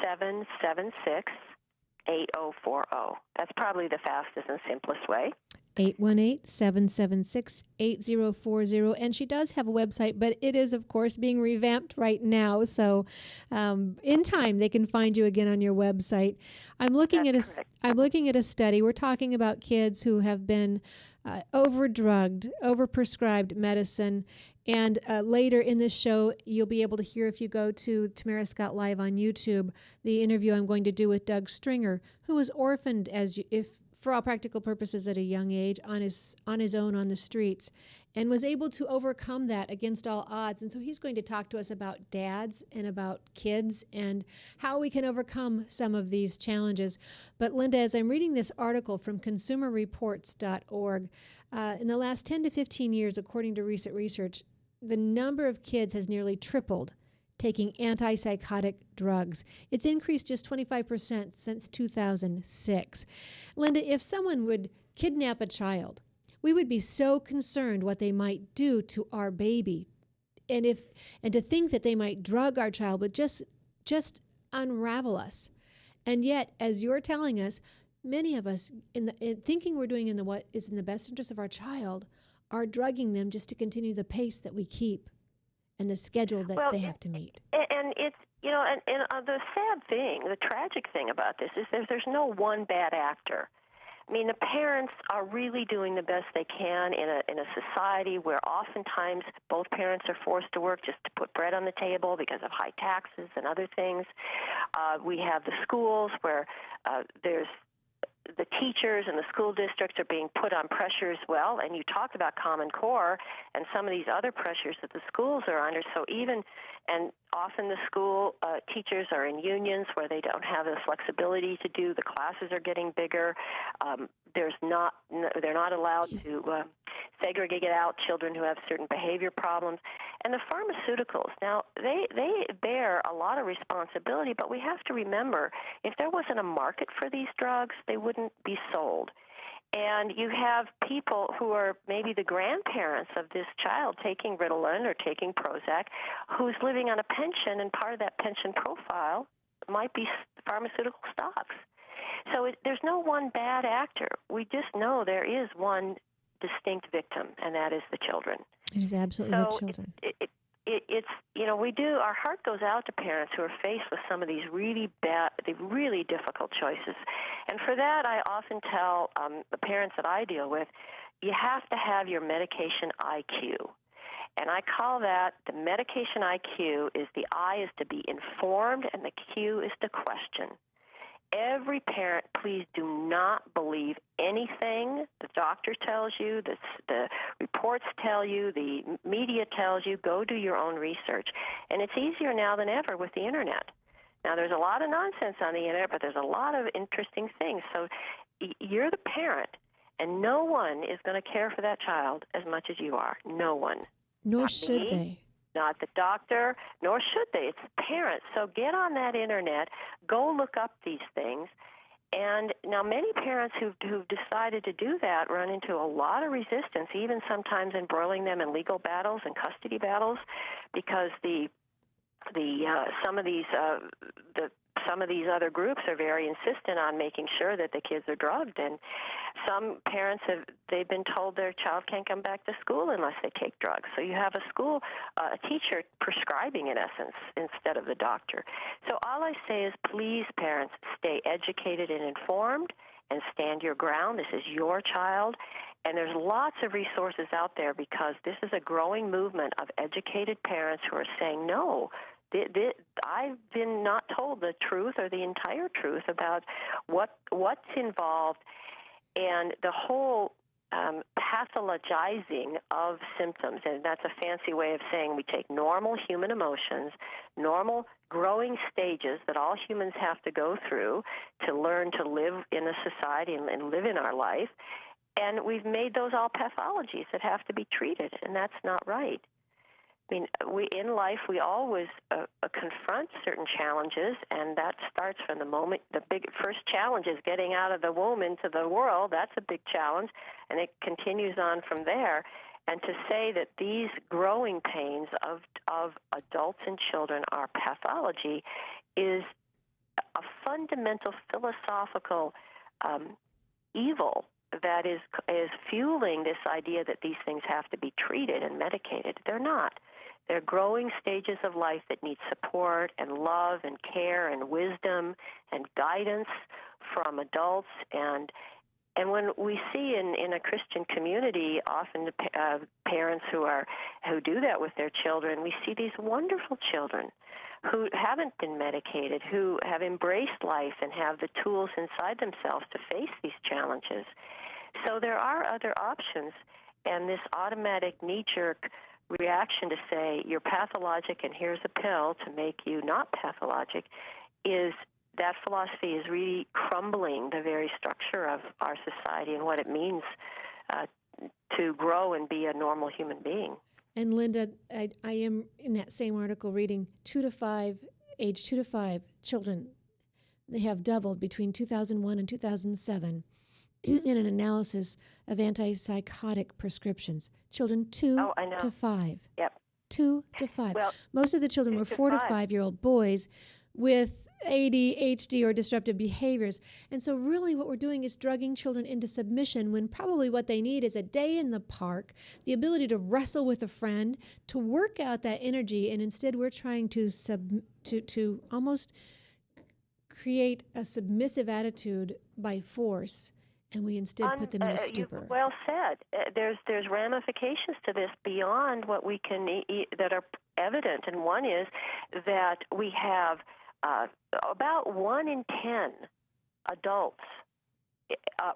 H: 818-776-8040. That's probably the fastest and simplest way.
A: 818-776-8040. And she does have a website, but it is, of course, being revamped right now. So in time, they can find you again on your website. I'm looking at a study. We're talking about kids who have been overdrugged, overprescribed medicine. And later in this show, you'll be able to hear, if you go to Tamara Scott Live on YouTube, the interview I'm going to do with Doug Stringer, who was orphaned for all practical purposes at a young age on his own on the streets, and was able to overcome that against all odds. And so he's going to talk to us about dads and about kids and how we can overcome some of these challenges. But Linda, as I'm reading this article from consumerreports.org, in the last 10 to 15 years, according to recent research, the number of kids has nearly tripled taking antipsychotic drugs. It's increased just 25% since 2006. Linda, if someone would kidnap a child, we would be so concerned what they might do to our baby. And to think that they might drug our child would just unravel us. And yet, as you're telling us, many of us, thinking we're doing what is in the best interest of our child, are drugging them just to continue the pace that we keep and the schedule that they have to meet.
H: And it's, the sad thing, the tragic thing about this is there's no one bad actor. I mean, the parents are really doing the best they can in a society where oftentimes both parents are forced to work just to put bread on the table because of high taxes and other things. We have the schools where there's the teachers and the school districts are being put on pressure as well. And you talked about Common Core and some of these other pressures that the schools are under. So often the school teachers are in unions where they don't have the flexibility to do. The classes are getting bigger. They're not allowed to segregate out children who have certain behavior problems. And the pharmaceuticals, now, they bear a lot of responsibility, but we have to remember, if there wasn't a market for these drugs, they wouldn't be sold. And you have people who are maybe the grandparents of this child taking Ritalin or taking Prozac, who's living on a pension, and part of that pension profile might be pharmaceutical stocks. So there's no one bad actor. We just know there is one distinct victim, and that is the children.
A: It is absolutely the children.
H: Our heart goes out to parents who are faced with some of these really difficult choices. And for that, I often tell the parents that I deal with, you have to have your medication IQ. And I call that the medication IQ is the I is to be informed and the Q is to question. Every parent, please do not believe anything the doctor tells you, the reports tell you, the media tells you. Go do your own research. And it's easier now than ever with the Internet. Now, there's a lot of nonsense on the Internet, but there's a lot of interesting things. So you're the parent, and no one is going to care for that child as much as you are. No one.
A: Nor should they.
H: Not the doctor, nor should they. It's parents. So get on that Internet, go look up these things. And now many parents who've decided to do that run into a lot of resistance, even sometimes embroiling them in legal battles and custody battles, because some of these other groups are very insistent on making sure that the kids are drugged. And some parents they've been told their child can't come back to school unless they take drugs. So you have a teacher prescribing, in essence, instead of the doctor. So all I say is, please, parents, stay educated and informed and stand your ground. This is your child. And there's lots of resources out there, because this is a growing movement of educated parents who are saying, no, I've been not told the truth or the entire truth about what's involved, and the whole pathologizing of symptoms. And that's a fancy way of saying we take normal human emotions, normal growing stages that all humans have to go through to learn to live in a society and live in our life, and we've made those all pathologies that have to be treated, and that's not right. I mean, in life we always confront certain challenges, and that starts from the moment. The first challenge is getting out of the womb into the world. That's a big challenge, and it continues on from there. And to say that these growing pains of adults and children are pathology is a fundamental philosophical evil that is fueling this idea that these things have to be treated and medicated. They're not. They're growing stages of life that need support and love and care and wisdom and guidance from adults. And when we see in a Christian community, often parents who do that with their children, we see these wonderful children who haven't been medicated, who have embraced life and have the tools inside themselves to face these challenges. So there are other options, and this automatic knee-jerk reaction to say you're pathologic and here's a pill to make you not pathologic that philosophy is really crumbling the very structure of our society and what it means to grow and be a normal human being.
A: And Linda, I am in that same article reading age 2 to 5 children, they have doubled between 2001 and 2007 in an analysis of antipsychotic prescriptions. Children 2 to 5.
H: Yep.
A: 2 to 5.
H: Well,
A: most of the children were 4 to 5-year-old boys with ADHD or disruptive behaviors. And so really what we're doing is drugging children into submission when probably what they need is a day in the park, the ability to wrestle with a friend, to work out that energy, and instead we're trying to almost create a submissive attitude by force, and we instead put them in a stupor.
H: Well said. There's ramifications to this beyond what we can that are evident, and one is that we have about 1 in 10 adults,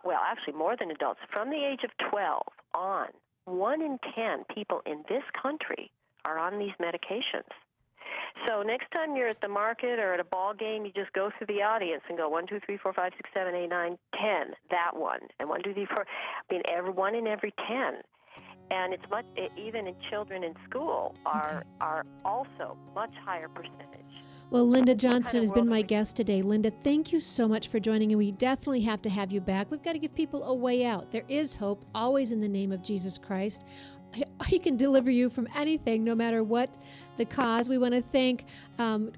H: well, actually more than adults, from the age of 12 on, 1 in 10 people in this country are on these medications. So next time you're at the market or at a ball game, you just go through the audience and go 1, 2, 3, 4, 5, 6, 7, 8, 9, 10, that one, and 1, 2, 3, 4. I mean, 1 in every 10. And it's much, even in children in school are also much higher percentage.
A: Well, Linda Johnston has been my guest today. Linda, thank you so much for joining, and we definitely have to have you back. We've got to give people a way out. There is hope, always in the name of Jesus Christ. He can deliver you from anything, no matter what the cause. We want to thank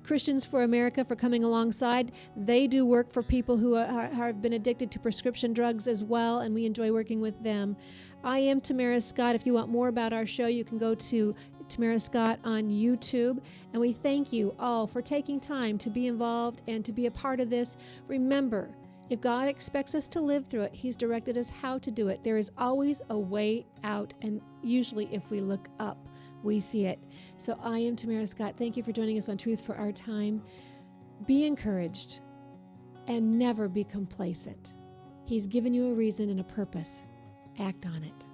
A: Christians for America for coming alongside. They do work for people who have been addicted to prescription drugs as well, and we enjoy working with them. I am Tamara Scott. If you want more about our show, you can go to Tamara Scott on YouTube. And we thank you all for taking time to be involved and to be a part of this. Remember, if God expects us to live through it, He's directed us how to do it. There is always a way out, and usually if we look up, we see it. So I am Tamara Scott. Thank you for joining us on Truth for Our Time. Be encouraged and never be complacent. He's given you a reason and a purpose. Act on it.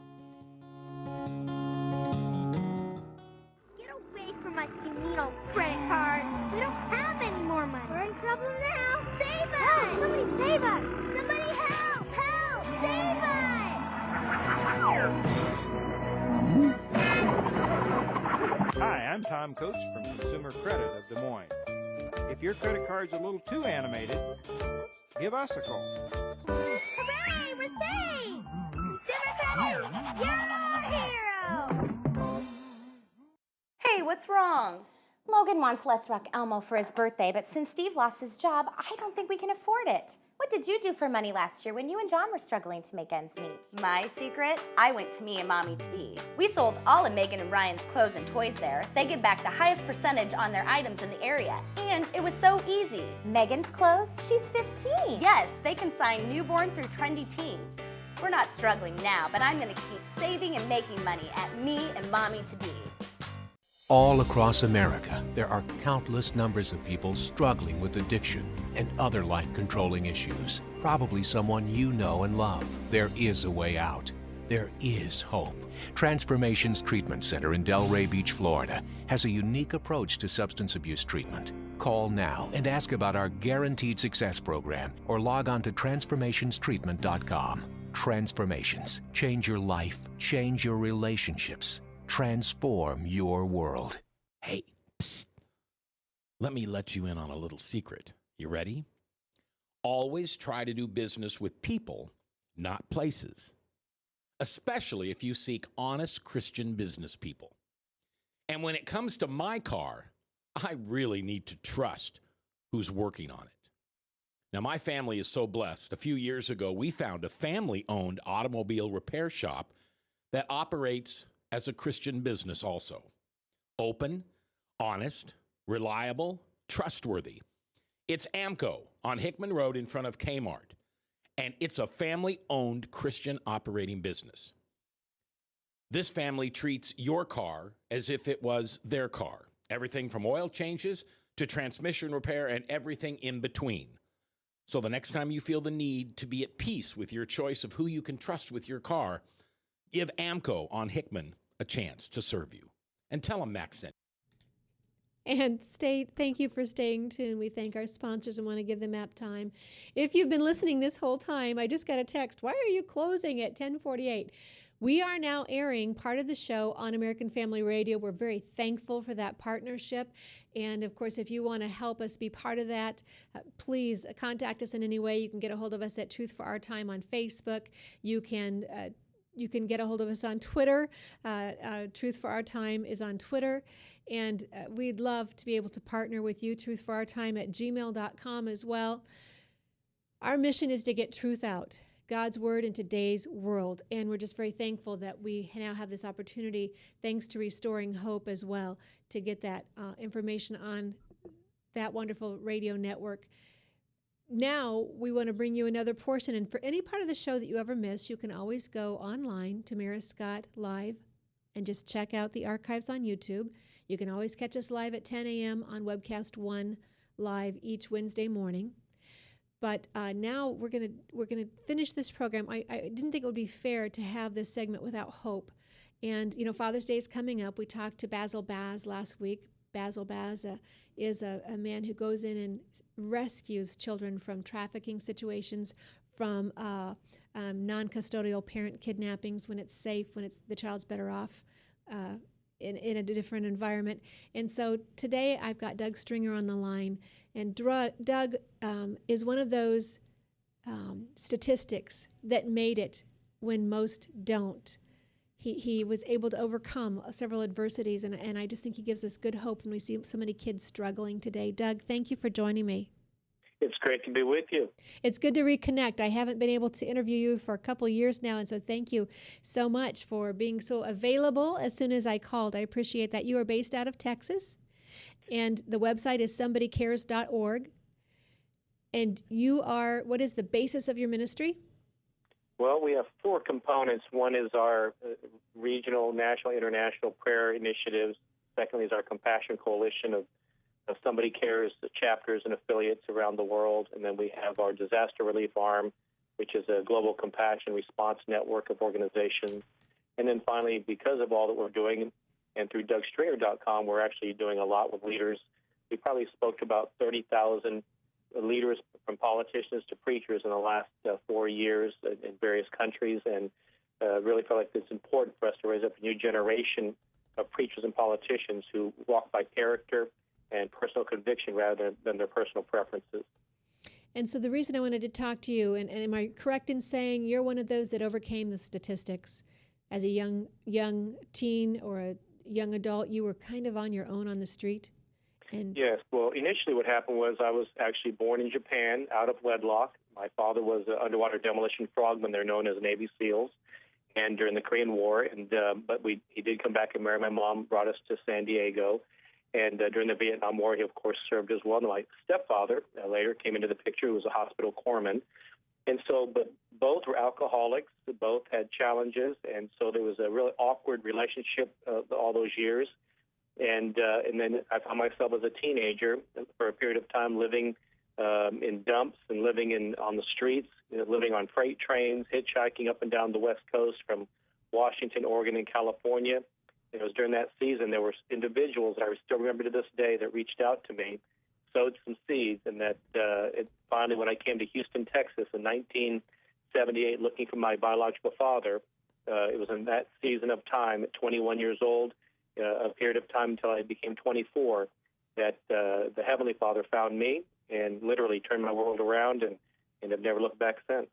I: Get away from us, you mean old credit card. We don't have any more money. We're in trouble now. Save us! Help! Somebody save us! Somebody help! Help! Save us!
J: Hi, I'm Tom Coates from Consumer Credit of Des Moines. If your credit card's a little too animated, give us a call.
I: Hooray! We're saved! Consumer Credit, you're our hero!
K: Hey, what's wrong? Logan wants Let's Rock Elmo for his birthday, but since Steve lost his job, I don't think we can afford it. What did you do for money last year when you and John were struggling to make ends meet?
L: My secret? I went to Me and Mommy to Be. We sold all of Megan and Ryan's clothes and toys there. They give back the highest percentage on their items in the area, and it was so easy.
K: Megan's clothes? She's 15.
L: Yes, they can sign newborn through trendy teens. We're not struggling now, but I'm going to keep saving and making money at Me and Mommy to Be.
M: All across America, there are countless numbers of people struggling with addiction and other life-controlling issues. Probably someone you know and love. There is a way out. There is hope. Transformations Treatment Center in Delray Beach, Florida, has a unique approach to substance abuse treatment. Call now and ask about our Guaranteed Success program or log on to transformationstreatment.com. Transformations. Change your life. Change your relationships. transform your world.
C: Hey, psst. Let me let you in on a little secret. You ready? Always try to do business with people, not places. Especially if you seek honest Christian business people. And when it comes to my car, I really need to trust who's working on it. Now, my family is so blessed. A few years ago, we found a family-owned automobile repair shop that operates as a Christian business also. Open, honest, reliable, trustworthy. It's AMCO on Hickman Road in front of Kmart. And it's a family-owned Christian operating business. This family treats your car as if it was their car. Everything from oil changes to transmission repair and everything in between. So the next time you feel the need to be at peace with your choice of who you can trust with your car, give AMCO on Hickman a chance to serve you. And tell them Max sent.
A: And thank you for staying tuned. We thank our sponsors and want to give them app time. If you've been listening this whole time, I just got a text. Why are you closing at 10:48? We are now airing part of the show on American Family Radio. We're very thankful for that partnership. And of course, if you want to help us be part of that, please contact us in any way. You can get a hold of us at Truth for Our Time on Facebook. You can get a hold of us on Twitter. Truth for Our Time is on Twitter. And we'd love to be able to partner with you, truthforourtime@gmail.com as well. Our mission is to get truth out, God's word in today's world. And we're just very thankful that we now have this opportunity, thanks to Restoring Hope as well, to get that information on that wonderful radio network. Now we want to bring you another portion. And for any part of the show that you ever miss, you can always go online to Mira Scott Live and just check out the archives on YouTube. You can always catch us live at 10 a.m. on Webcast 1 live each Wednesday morning. But now we're gonna finish this program. I didn't think it would be fair to have this segment without hope. And you know, Father's Day is coming up. We talked to Basil Baz last week. Basil Baz is a man who goes in and rescues children from trafficking situations, from non-custodial parent kidnappings when it's safe, when the child's better off in a different environment. And so today I've got Doug Stringer on the line. And Doug is one of those statistics that made it when most don't. He was able to overcome several adversities, and I just think he gives us good hope when we see so many kids struggling today. Doug, thank you for joining me.
N: It's great to be with you.
A: It's good to reconnect. I haven't been able to interview you for a couple years now, and so thank you so much for being so available as soon as I called. I appreciate that. You are based out of Texas, and the website is somebodycares.org. And you are, what is the basis of your ministry?
N: Well, we have four components. One is our regional, national, international prayer initiatives. Secondly is our Compassion Coalition of Somebody Cares chapters and affiliates around the world. And then we have our disaster relief arm, which is a global compassion response network of organizations. And then finally, because of all that we're doing, and through DougStringer.com, we're actually doing a lot with leaders. We probably spoke to about 30,000 leaders, from politicians to preachers, in the last 4 years in various countries, and really felt like it's important for us to raise up a new generation of preachers and politicians who walk by character and personal conviction rather than their personal preferences.
A: And so the reason I wanted to talk to you, and am I correct in saying you're one of those that overcame the statistics? As a young teen or a young adult, you were kind of on your own on the street?
N: Yes. Well, initially what happened was I was actually born in Japan out of wedlock. My father was an underwater demolition frogman. They're known as Navy SEALs, and during the Korean War. And but he did come back and marry my mom, brought us to San Diego. And during the Vietnam War, he, of course, served as well. And my stepfather later came into the picture, who was a hospital corpsman. And so, but both were alcoholics. Both had challenges. And so there was a really awkward relationship all those years. And then I found myself as a teenager for a period of time living in dumps and living on the streets, living on freight trains, hitchhiking up and down the West Coast from Washington, Oregon, and California. It was during that season there were individuals that I still remember to this day that reached out to me, sowed some seeds, and that finally when I came to Houston, Texas in 1978, looking for my biological father, it was in that season of time at 21 years old, a period of time until I became 24, that the Heavenly Father found me and literally turned my world around, and have never looked back since.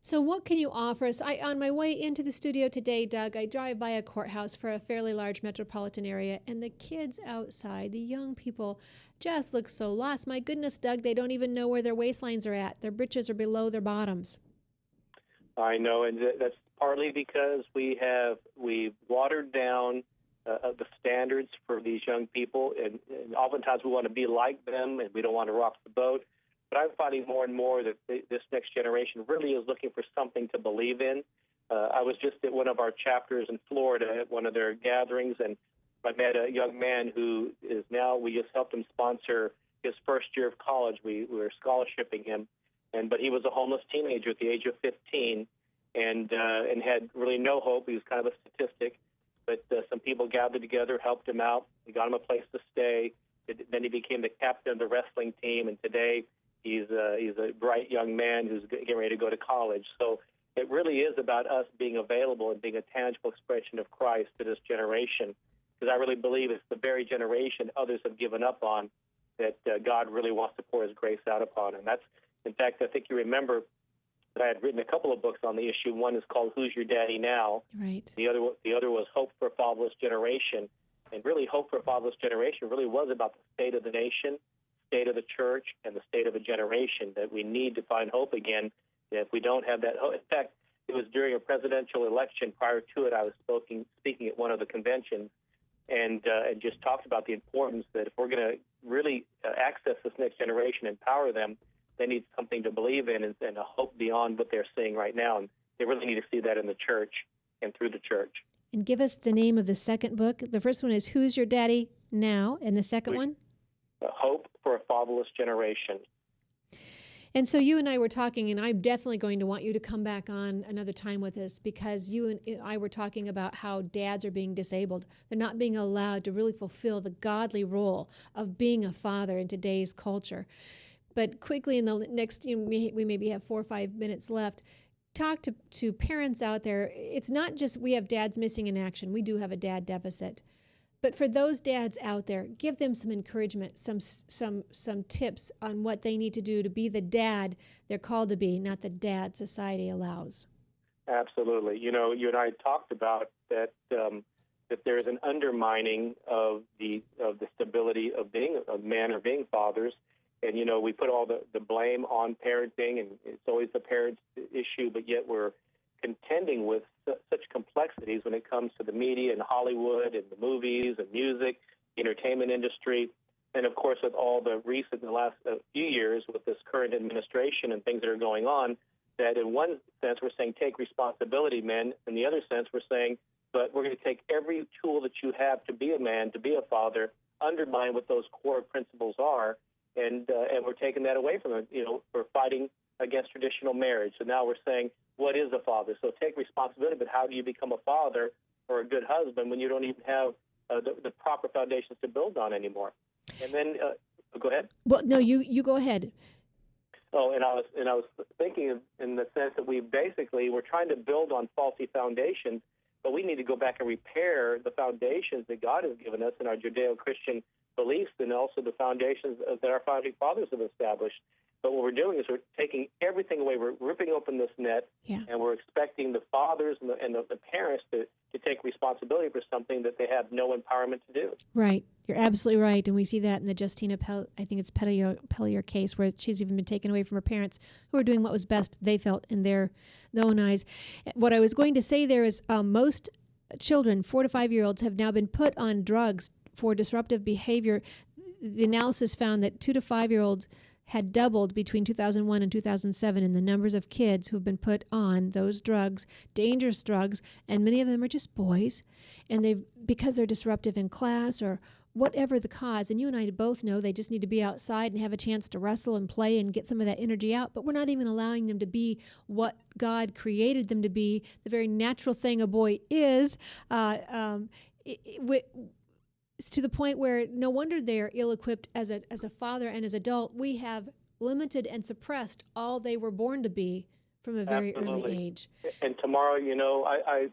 A: So what can you offer us? On my way into the studio today, Doug, I drive by a courthouse for a fairly large metropolitan area, and the kids outside, the young people, just look so lost. My goodness, Doug, they don't even know where their waistlines are at. Their britches are below their bottoms.
N: I know, and that's partly because we've watered down the standards for these young people, and oftentimes we want to be like them, and we don't want to rock the boat. But I'm finding more and more that this next generation really is looking for something to believe in. I was just at one of our chapters in Florida at one of their gatherings, and I met a young man who is now, we just helped him sponsor his first year of college. We were scholarshiping him, but he was a homeless teenager at the age of 15 and had really no hope. He was kind of a statistic, but some people gathered together, helped him out. We got him a place to stay. Then he became the captain of the wrestling team, and today he's a bright young man who's getting ready to go to college. So it really is about us being available and being a tangible expression of Christ to this generation, because I really believe it's the very generation others have given up on that God really wants to pour his grace out upon. And that's, in fact, I think you remember that I had written a couple of books on the issue. One is called Who's Your Daddy Now?
A: Right.
N: The other was Hope for a Fatherless Generation. And really, Hope for a Fatherless Generation really was about the state of the nation, state of the church, and the state of a generation, that we need to find hope again. If we don't have that hope, in fact, it was during a presidential election. Prior to it, I was speaking at one of the conventions, and just talked about the importance that if we're going to really access this next generation, empower them, they need something to believe in and a hope beyond what they're seeing right now. And they really need to see that in the church and through the church.
A: And give us the name of the second book. The first one is Who's Your Daddy Now? And the second one?
N: Hope for a Fatherless Generation.
A: And so you and I were talking, and I'm definitely going to want you to come back on another time with us, because you and I were talking about how dads are being disabled. They're not being allowed to really fulfill the godly role of being a father in today's culture. But quickly, in the next, we maybe have 4 or 5 minutes left. Talk to parents out there. It's not just we have dads missing in action. We do have a dad deficit. But for those dads out there, give them some encouragement, some tips on what they need to do to be the dad they're called to be, not the dad society allows.
N: Absolutely. You and I talked about that that there is an undermining of the stability of being a man or being fathers. And, we put all the blame on parenting, and it's always the parents' issue, but yet we're contending with such complexities when it comes to the media and Hollywood and the movies and music, the entertainment industry, and, of course, with all the recent, in the last few years with this current administration and things that are going on, that in one sense we're saying take responsibility, men. In the other sense we're saying, but we're going to take every tool that you have to be a man, to be a father, undermine what those core principles are, and we're taking that away from them. We're fighting against traditional marriage. So now we're saying, what is a father? So take responsibility, but how do you become a father or a good husband when you don't even have the proper foundations to build on anymore? And then, go ahead.
A: Well, no, you go ahead.
N: Oh, and I was thinking in the sense that we're trying to build on faulty foundations, but we need to go back and repair the foundations that God has given us in our Judeo-Christian beliefs, and also the foundations that our founding fathers have established. But what we're doing is we're taking everything away. We're ripping open this net, and we're expecting the fathers and the parents to take responsibility for something that they have no empowerment to do.
A: Right. You're absolutely right. And we see that in the Justina, I think it's Pellier case, where she's even been taken away from her parents, who are doing what was best they felt in their own eyes. What I was going to say there is most children, 4 to 5-year-olds, have now been put on drugs for disruptive behavior. The analysis found that 2 to 5-year-olds had doubled between 2001 and 2007 in the numbers of kids who've been put on those drugs, dangerous drugs, and many of them are just boys, and because they're disruptive in class or whatever the cause. And you and I both know they just need to be outside and have a chance to wrestle and play and get some of that energy out, but we're not even allowing them to be what God created them to be, the very natural thing a boy is. It's to the point where no wonder they're ill-equipped as a father and as adult. We have limited and suppressed all they were born to be from a very
N: Absolutely.
A: early age.
N: And tomorrow, you know, I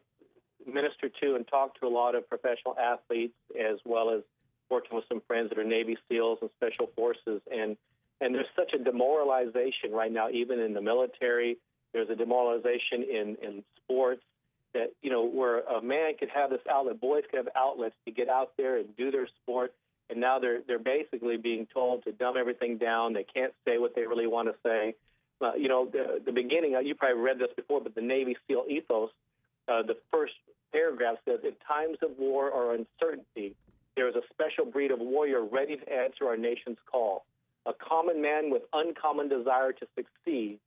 N: minister to and talk to a lot of professional athletes, as well as working with some friends that are Navy SEALs and Special Forces. And there's such a demoralization right now, even in the military. There's a demoralization in sports that, you know, where a man could have this outlet, boys could have outlets to get out there and do their sport. And now they're basically being told to dumb everything down. They can't say what they really want to say. You know, the beginning, you probably read this before, but the Navy SEAL ethos, the first paragraph says, in times of war or uncertainty, there is a special breed of warrior ready to answer our nation's call. A common man with uncommon desire to succeed.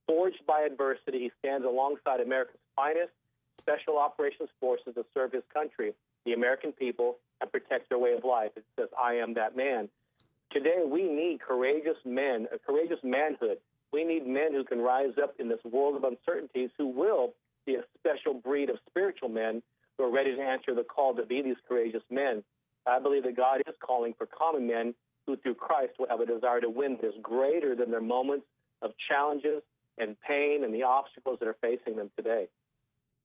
N: Forged by adversity, he stands alongside America's finest special operations forces to serve his country, the American people, and protect their way of life. It says, I am that man. Today, we need courageous men, a courageous manhood. We need men who can rise up in this world of uncertainties, who will be a special breed of spiritual men who are ready to answer the call to be these courageous men. I believe that God is calling for common men who, through Christ, will have a desire to win that is greater than their moments of challenges and pain and the obstacles that are facing them today.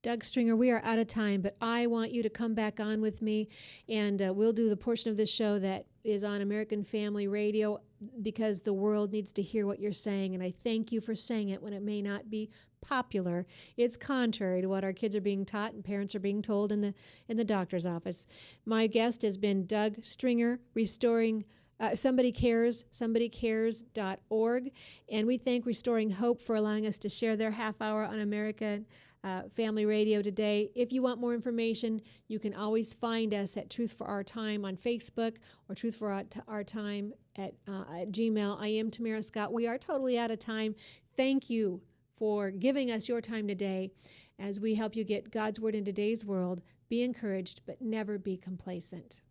A: Doug Stringer, we are out of time, but I want you to come back on with me, and we'll do the portion of this show that is on American Family Radio, because the world needs to hear what you're saying, and I thank you for saying it when it may not be popular. It's contrary to what our kids are being taught and parents are being told in the doctor's office. My guest has been Doug Stringer, restoring Somebody Cares, somebodycares.org, and we thank Restoring Hope for allowing us to share their half hour on American Family Radio today. If you want more information, you can always find us at Truth for Our Time on Facebook, or Truth for Our Time at Gmail. I am Tamara Scott. We are totally out of time. Thank you for giving us your time today as we help you get God's Word in today's world. Be encouraged, but never be complacent.